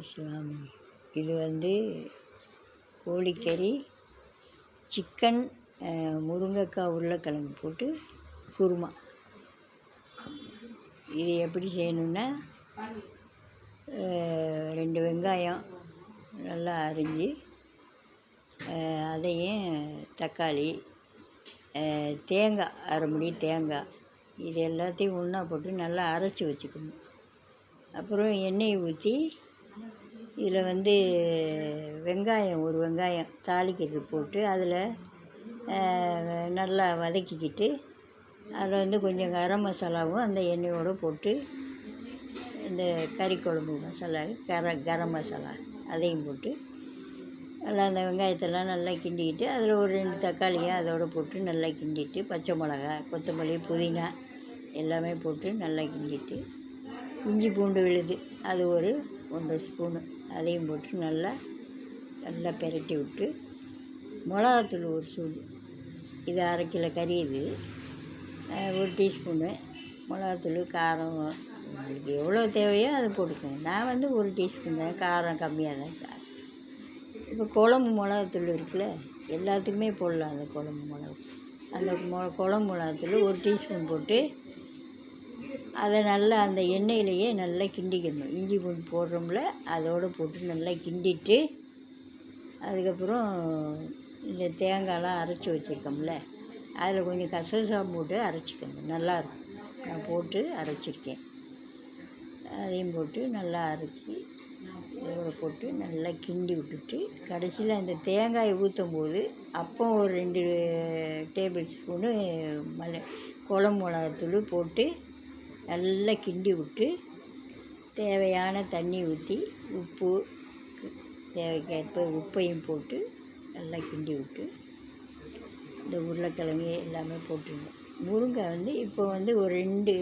இஸ்லாமி இது கோழிக்கறி, சிக்கன், முருங்கைக்காய், உருளைக்கிழங்கு போட்டு குருமா. இது எப்படி செய்யணுன்னா, 2 வெங்காயம் நல்லா அரிஞ்சு, அதையும் தக்காளி, தேங்காய், அரை முடி தேங்காய், இது எல்லாத்தையும் ஒன்றா போட்டு நல்லா அரைச்சி வச்சுக்கணும். அப்புறம் எண்ணெயை ஊற்றி இதில் வெங்காயம், ஒரு வெங்காயம் தாளிக்கிறது போட்டு அதில் நல்லா வதக்கிக்கிட்டு, அதில் கொஞ்சம் கரம் மசாலாவும் அந்த எண்ணெயோடு போட்டு, இந்த கறி குழம்பு மசாலா, கரம் மசாலா அதையும் போட்டு நல்லா அந்த வெங்காயத்தெல்லாம் நல்லா கிண்டிக்கிட்டு, அதில் ஒரு 2 தக்காளியை அதோடு போட்டு நல்லா கிண்டிட்டு, பச்சை மிளகா, கொத்தமல்லி, புதினா எல்லாமே போட்டு நல்லா கிண்டிட்டு, இஞ்சி பூண்டு விழுது அது ஒரு 1 ஸ்பூனு அதையும் போட்டு நல்லா பெரட்டி விட்டு, மிளகாத்தூள் 1 ஸ்பூன், இது 1/2 கிலோ கறி, இது 1 டீஸ்பூனு மிளகாத்தூள். காரம் உங்களுக்கு எவ்வளோ தேவையோ அதை போட்டுக்கோங்க. நான் 1 டீஸ்பூன் தான், காரம் கம்மியாக தான். இப்போ குழம்பு மிளகாத்தூள் இருக்குல்ல, எல்லாத்துக்குமே போடலாம். அந்த குழம்பு மிளகா, அந்த குழம்பு மிளகாத்தூள் 1 டீஸ்பூன் போட்டு அதை நல்லா அந்த எண்ணெயிலையே நல்லா கிண்டிக்கணும். இஞ்சி பூண்டு போடுறோம்ல, அதோடு போட்டு நல்லா கிண்டிட்டு, அதுக்கப்புறம் இந்த தேங்காயெலாம் அரைச்சி வச்சுருக்கோம்ல, அதில் கொஞ்சம் கசகசா போட்டு அரைச்சிக்கணும். நல்லாயிருக்கும். நான் போட்டு அரைச்சிருக்கேன். அதையும் போட்டு நல்லா அரைச்சி இதோட போட்டு நல்லா கிண்டி விட்டுட்டு, கடைசியில் அந்த தேங்காயை ஊற்றும் போது அப்போ ஒரு 2 டேபிள் ஸ்பூனு குழம்பு மிளகாத்தூள் போட்டு நல்லா கிண்டி விட்டு, தேவையான தண்ணி ஊற்றி, உப்பு தேவைக்கேற்ப உப்பையும் போட்டு நல்லா கிண்டி விட்டு, இந்த உருளைக்கிழங்கு எல்லாமே போட்டுருங்க. முருங்கை இப்போ ஒரு 2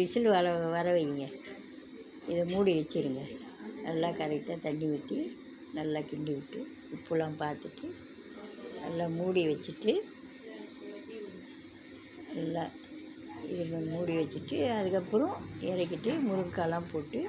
விசில் வர வைங்க. இதை மூடி வச்சுருங்க. நல்லா கரெக்டாக தண்ணி ஊற்றி நல்லா கிண்டி விட்டு, உப்புலாம் பார்த்துட்டு நல்லா மூடி வச்சுட்டு, நல்லா இதை மூடி வச்சுட்டு, அதுக்கப்புறம் இறக்கிட்டு முருங்கைக்காய்லாம் போட்டு